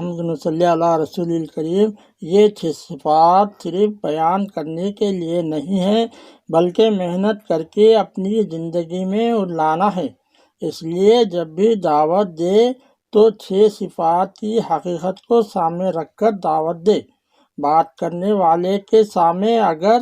الحمد صلی اللہ رسول الکریم، یہ 6 صفات صرف بیان کرنے کے لیے نہیں ہے بلکہ محنت کر کے اپنی زندگی میں لانا ہے۔ اس لیے جب بھی دعوت دے تو 6 صفات کی حقیقت کو سامنے رکھ کر دعوت دے۔ بات کرنے والے کے سامنے اگر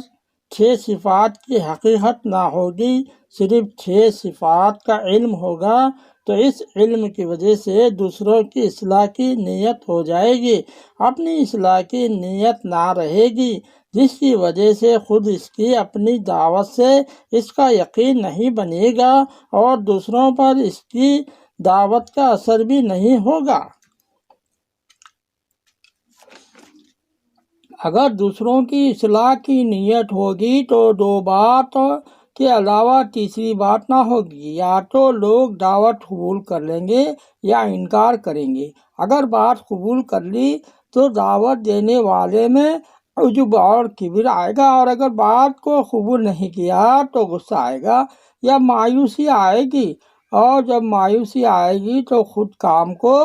6 صفات کی حقیقت نہ ہوگی، صرف 6 صفات کا علم ہوگا، تو اس علم کی وجہ سے دوسروں کی اصلاح کی نیت ہو جائے گی، اپنی اصلاح کی نیت نہ رہے گی، جس کی وجہ سے خود اس کی اپنی دعوت سے اس کا یقین نہیں بنے گا اور دوسروں پر اس کی دعوت کا اثر بھی نہیں ہوگا۔ اگر دوسروں کی اصلاح کی نیت ہوگی تو 2 بات کے علاوہ تیسری بات نہ ہوگی، یا تو لوگ دعوت قبول کر لیں گے یا انکار کریں گے۔ اگر بات قبول کر لی تو دعوت دینے والے میں عجب اور کبر آئے گا، اور اگر بات کو قبول نہیں کیا تو غصہ آئے گا یا مایوسی آئے گی، اور جب مایوسی آئے گی تو خود کام کو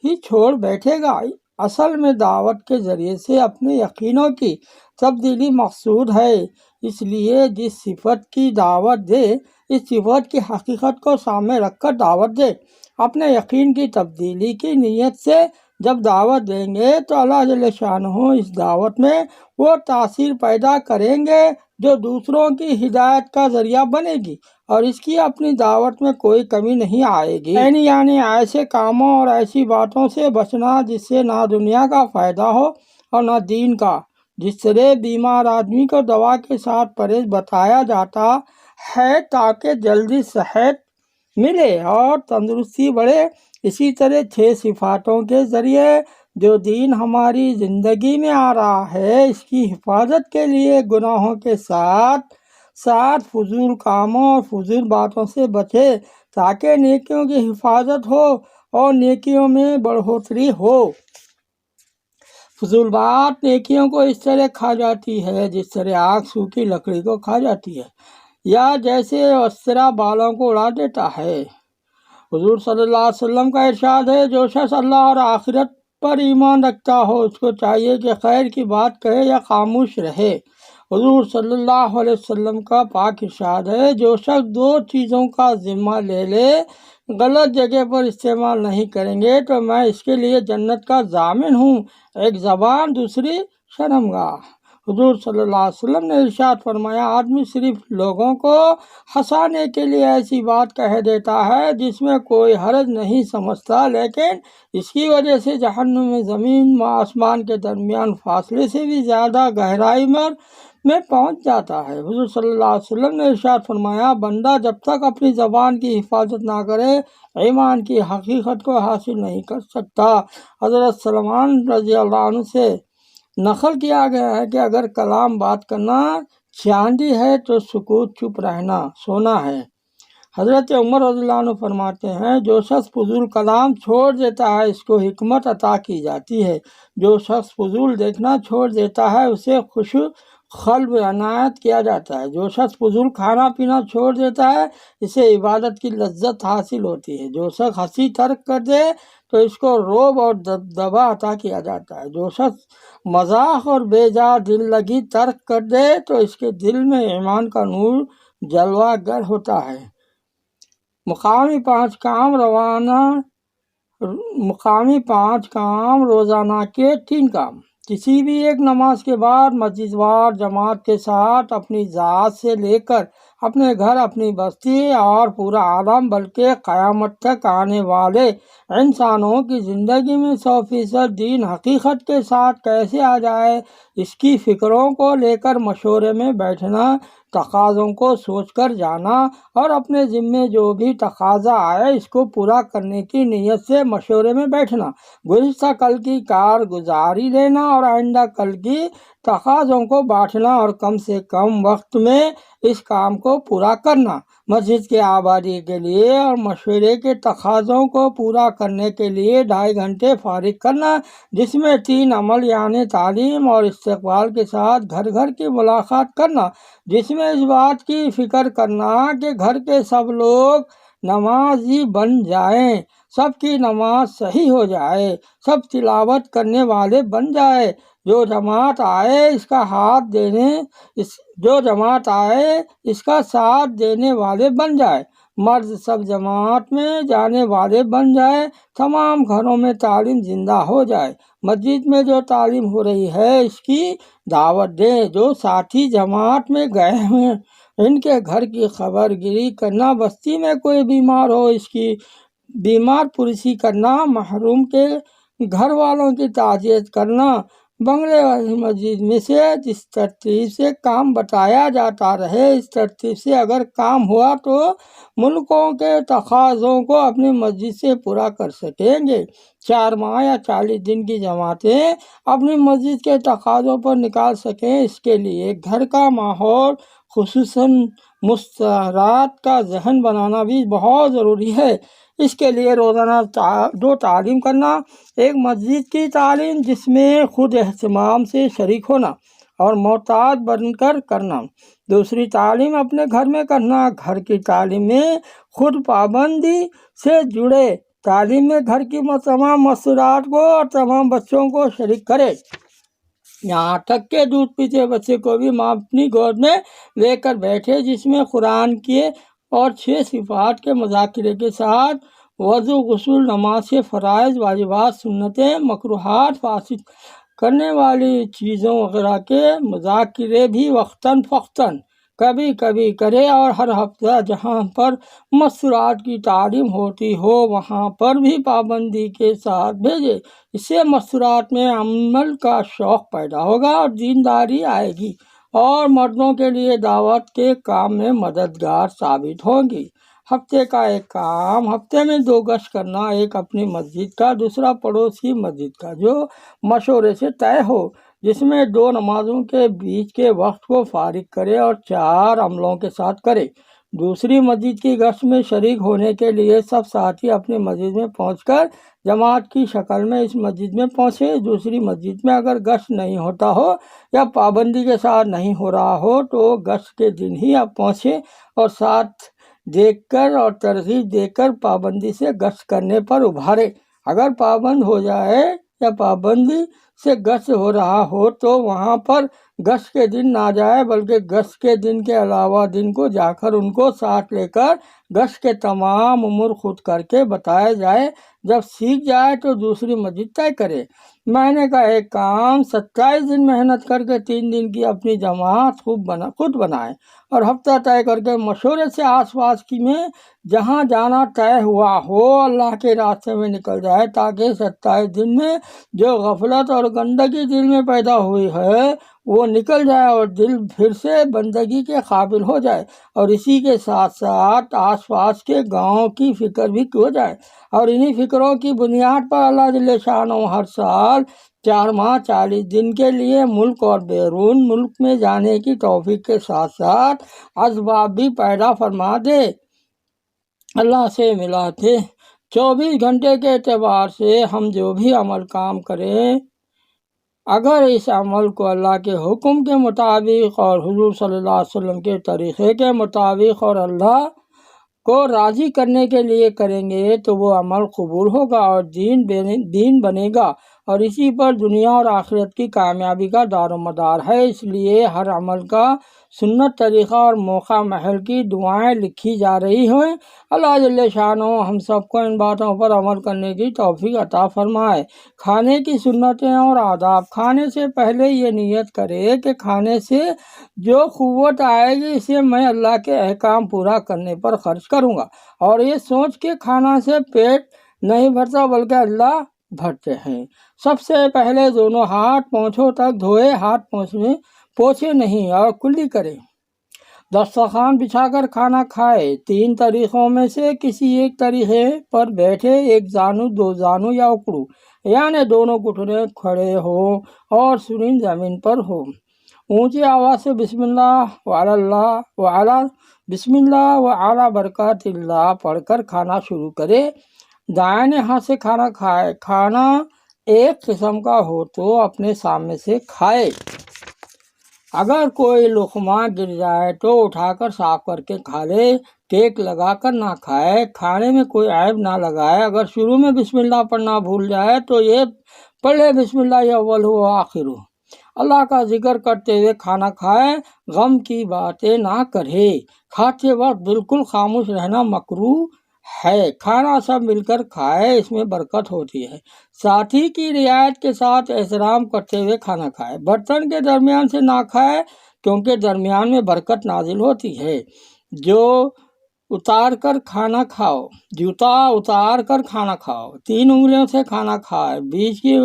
ہی چھوڑ بیٹھے گا۔ اصل میں دعوت کے ذریعے سے اپنے یقینوں کی تبدیلی مقصود ہے، اس لیے جس صفت کی دعوت دے اس صفت کی حقیقت کو سامنے رکھ کر دعوت دے۔ اپنے یقین کی تبدیلی کی نیت سے جب دعوت دیں گے تو اللہ جل شانہ اس دعوت میں وہ تاثیر پیدا کریں گے جو دوسروں کی ہدایت کا ذریعہ بنے گی، اور اس کی اپنی دعوت میں کوئی کمی نہیں آئے گی۔ یعنی ایسے کاموں اور ایسی باتوں سے بچنا جس سے نہ دنیا کا فائدہ ہو اور نہ دین کا۔ جس طرح بیمار آدمی کو دوا کے ساتھ پرہیز بتایا جاتا ہے تاکہ جلدی صحت ملے اور تندرستی بڑھے، اسی طرح 6 صفاتوں کے ذریعے جو دین ہماری زندگی میں آ رہا ہے اس کی حفاظت کے لیے گناہوں کے ساتھ ساتھ فضول کاموں اور فضول باتوں سے بچے تاکہ نیکیوں کی حفاظت ہو اور نیکیوں میں بڑھوتری ہو۔ فضول بات نیکیوں کو اس طرح کھا جاتی ہے جس طرح آگ سوکھی لکڑی کو کھا جاتی ہے، یا جیسے استرا بالوں کو اڑا دیتا ہے۔ حضور صلی اللہ علیہ وسلم کا ارشاد ہے، جو شخص اللہ اور آخرت پر ایمان رکھتا ہو اس کو چاہیے کہ خیر کی بات کہے یا خاموش رہے۔ حضور صلی اللہ علیہ وسلم کا پاک ارشاد ہے، جو شخص 2 چیزوں کا ذمہ لے لے غلط جگہ پر استعمال نہیں کریں گے تو میں اس کے لیے جنت کا ضامن ہوں، ایک زبان دوسری شرمگاہ۔ حضور صلی اللہ علیہ وسلم نے ارشاد فرمایا، آدمی صرف لوگوں کو ہنسانے کے لیے ایسی بات کہہ دیتا ہے جس میں کوئی حرج نہیں سمجھتا، لیکن اس کی وجہ سے جہنم میں زمین و آسمان کے درمیان فاصلے سے بھی زیادہ گہرائی میں پہنچ جاتا ہے۔ حضور صلی اللہ علیہ وسلم نے ارشاد فرمایا، بندہ جب تک اپنی زبان کی حفاظت نہ کرے ایمان کی حقیقت کو حاصل نہیں کر سکتا۔ حضرت سلمان رضی اللہ عنہ سے نقل کیا گیا ہے کہ اگر کلام بات کرنا چاندی ہے تو سکوت چپ رہنا سونا ہے۔ حضرت عمر رضی اللہ عنہ فرماتے ہیں، جو شخص فضول کلام چھوڑ دیتا ہے اس کو حکمت عطا کی جاتی ہے، جو شخص فضول دیکھنا چھوڑ دیتا ہے اسے خوش قلب عنایت کیا جاتا ہے، جو شخص فضول کھانا پینا چھوڑ دیتا ہے اسے عبادت کی لذت حاصل ہوتی ہے، جو شخص ہنسی ترک کر دے تو اس کو رعب اور دبدبہ عطا کیا جاتا ہے، جو شخص مذاق اور بے جا دل لگی ترک کر دے تو اس کے دل میں ایمان کا نور جلوہ گر ہوتا ہے۔ مقامی 5 کام روزانہ کے 3 کام۔ کسی بھی ایک نماز کے بعد مسجد وار جماعت کے ساتھ اپنی ذات سے لے کر اپنے گھر، اپنی بستی اور پورا عالم بلکہ قیامت تک آنے والے انسانوں کی زندگی میں 100% دین حقیقت کے ساتھ کیسے آ جائے اس کی فکروں کو لے کر مشورے میں بیٹھنا، تقاضوں کو سوچ کر جانا اور اپنے ذمے جو بھی تقاضا آئے اس کو پورا کرنے کی نیت سے مشورے میں بیٹھنا، گزشتہ کل کی کارگزاری لینا اور آئندہ کل کی تقاضوں کو بانٹنا اور کم سے کم وقت میں اس کام کو پورا کرنا، مسجد کی آبادی کے لیے اور مشورے کے تقاضوں کو پورا کرنے کے لیے 2.5 گھنٹے فارغ کرنا، جس میں 3 عمل یعنی تعلیم اور استقبال کے ساتھ گھر گھر کی ملاقات کرنا، جس میں اس بات کی فکر کرنا کہ گھر کے سب لوگ نمازی بن جائیں، سب کی نماز صحیح ہو جائے، سب تلاوت کرنے والے بن جائے، جو جماعت آئے اس کا ساتھ دینے والے بن جائے، مرد سب جماعت میں جانے والے بن جائے، تمام گھروں میں تعلیم زندہ ہو جائے، مسجد میں جو تعلیم ہو رہی ہے اس کی دعوت دیں، جو ساتھی جماعت میں گئے ہیں ان کے گھر کی خبر گیری کرنا، بستی میں کوئی بیمار ہو اس کی بیمار پرسی کرنا، محروم کے گھر والوں کی تعزیت کرنا، بنگلے والی مسجد میں سے جس ترتیب سے کام بتایا جاتا رہے اس ترتیب سے اگر کام ہوا تو ملکوں کے تقاضوں کو اپنی مسجد سے پورا کر سکیں گے۔ 4 ماہ یا 40 دن کی جماعتیں اپنی مسجد کے تقاضوں پر نکال سکیں، اس کے لیے گھر کا ماحول خصوصاً مستحرات کا ذہن بنانا بھی بہت ضروری ہے۔ اس کے لیے روزانہ 2 تعلیم کرنا، ایک مسجد کی تعلیم جس میں خود اہتمام سے شریک ہونا اور محتاط بن کر کرنا، دوسری تعلیم اپنے گھر میں کرنا، گھر کی تعلیم میں خود پابندی سے جڑے، تعلیم میں گھر کی تمام مصروفیات کو اور تمام بچوں کو شریک کرے، یہاں تک کہ دودھ پیتے بچے کو بھی ماں اپنی گود میں لے کر بیٹھے، جس میں قرآن کے اور 6 صفات کے مذاکرے کے ساتھ وضو، غسل، نماز کے فرائض، واجبات، سنتیں، مکروہات، فاسد کرنے والی چیزوں وغیرہ کے مذاکرے بھی وقتاً فوقتاً کبھی کبھی کرے، اور ہر ہفتہ جہاں پر مستورات کی تعلیم ہوتی ہو وہاں پر بھی پابندی کے ساتھ بھیجے، اس سے مستورات میں عمل کا شوق پیدا ہوگا اور دینداری آئے گی اور مردوں کے لیے دعوت کے کام میں مددگار ثابت ہوگی۔ ہفتے کا ایک کام، ہفتے میں 2 گشت کرنا، ایک اپنی مسجد کا، دوسرا پڑوس کی مسجد کا، جو مشورے سے طے ہو، جس میں 2 نمازوں کے بیچ کے وقت کو فارغ کرے اور 4 عملوں کے ساتھ کرے۔ دوسری مسجد کی گشت میں شریک ہونے کے لیے سب ساتھی اپنی مسجد میں پہنچ کر جماعت کی شکل میں اس مسجد میں پہنچے، دوسری مسجد میں اگر گشت نہیں ہوتا ہو یا پابندی کے ساتھ نہیں ہو رہا ہو تو گشت کے دن ہی آپ پہنچے اور ساتھ دیکھ کر اور ترغیب دے کر پابندی سے گشت کرنے پر ابھارے، اگر پابند ہو جائے یا پابندی سے گشت ہو رہا ہو تو وہاں پر گشت کے دن نہ جائے بلکہ گشت کے دن کے علاوہ دن کو جا کر ان کو ساتھ لے کر گشت کے تمام امور خود کر کے بتایا جائے، جب سیکھ جائے تو دوسری مسجد طے کرے۔ مہینے کا ایک کام، 27 دن محنت کر کے 3 دن کی اپنی جماعت خود بنائے اور ہفتہ طے کر کے مشورے سے آس پاس کی میں جہاں جانا طے ہوا ہو اللہ کے راستے میں نکل جائے، تاکہ 27 دن میں جو غفلت اور گندگی دل میں پیدا ہوئی ہے وہ نکل جائے اور دل پھر سے بندگی کے قابل ہو جائے، اور اسی کے ساتھ ساتھ آس پاس کے گاؤں کی فکر بھی ہو جائے، اور انہی فکروں کی بنیاد پر اللہ جل شانہ ہر سال 4 ماہ 40 دن کے لیے ملک اور بیرون ملک میں جانے کی توفیق کے ساتھ ساتھ اسباب بھی پیدا فرما دے۔ اللہ سے ملا تھے 24 گھنٹے کے اعتبار سے ہم جو بھی عمل کام کریں، اگر اس عمل کو اللہ کے حکم کے مطابق اور حضور صلی اللہ علیہ وسلم کے طریقے کے مطابق اور اللہ کو راضی کرنے کے لیے کریں گے تو وہ عمل قبول ہوگا اور دین بنے گا، اور اسی پر دنیا اور آخرت کی کامیابی کا دار و مدار ہے۔ اس لیے ہر عمل کا سنت طریقہ اور موقع محل کی دعائیں لکھی جا رہی ہیں۔ اللہ جل شانہ ہم سب کو ان باتوں پر عمل کرنے کی توفیق عطا فرمائے۔ کھانے کی سنتیں اور آداب، کھانے سے پہلے یہ نیت کرے کہ کھانے سے جو قوت آئے گی اسے میں اللہ کے احکام پورا کرنے پر خرچ کروں گا، اور یہ سوچ کے کھانا سے پیٹ نہیں بھرتا بلکہ اللہ بھرتے ہیں۔ سب سے پہلے دونوں ہاتھ پونچھوں تک دھوئے، ہاتھ پوچھے نہیں اور کلی کرے، دسترخوان بچھا کر کھانا کھائے، 3 طریقوں میں سے کسی ایک طریقے پر بیٹھے، ایک زانو 2 زانو یا اکڑو، یعنی دونوں گھٹنے کھڑے ہو اور سرین زمین پر ہو، اونچی آواز سے بسم اللہ وعلی برکات اللہ پڑھ کر کھانا شروع کرے، دائیں ہاتھ سے کھانا کھائے، کھانا ایک قسم کا ہو تو اپنے سامنے سے کھائے، اگر کوئی لقمہ گر جائے تو اٹھا کر صاف کر کے کھا لے، ٹیک لگا کر نہ کھائے، کھانے میں کوئی عیب نہ لگائے۔ اگر شروع میں بسم اللہ پڑھنا بھول جائے تو یہ پڑھ لے بسم اللہ اول ہو آخر ہو۔ اللہ کا ذکر کرتے ہوئے کھانا کھائے، غم کی باتیں نہ کرے۔ کھاتے وقت بالکل خاموش رہنا مکروہ ہے۔ کھانا سب مل کر کھائے، اس میں برکت ہوتی ہے۔ ساتھی کی رعایت کے ساتھ احترام کرتے ہوئے کھانا کھائے۔ برتن کے درمیان سے نہ کھائے کیونکہ درمیان میں برکت نازل ہوتی ہے۔ جوتا اتار کر کھانا کھاؤ، 3 انگلیوں سے کھانا کھائے، بیچ کی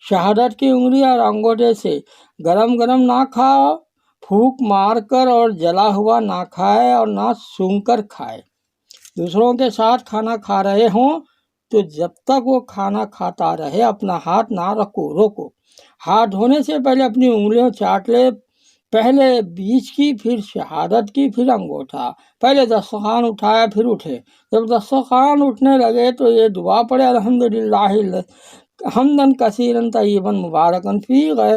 شہادت کی انگلی اور انگوٹھے سے گرم نہ کھاؤ، پھونک مار کر اور جلا ہوا نہ کھائے اور نہ سونگھ کر کھائے۔ دوسروں کے ساتھ کھانا کھا رہے ہوں تو جب تک وہ کھانا کھاتا رہے اپنا ہاتھ نہ روکو۔ ہاتھ دھونے سے پہلے اپنی انگلیاں چاٹ لے، پہلے بیچ کی، پھر شہادت کی، پھر انگوٹھا۔ پہلے دسترخوان اٹھایا پھر اٹھے۔ جب دسترخوان اٹھنے لگے تو یہ دعا پڑھے، الحمدللہ حمدن کثیرا طیبا مبارکا فی غیر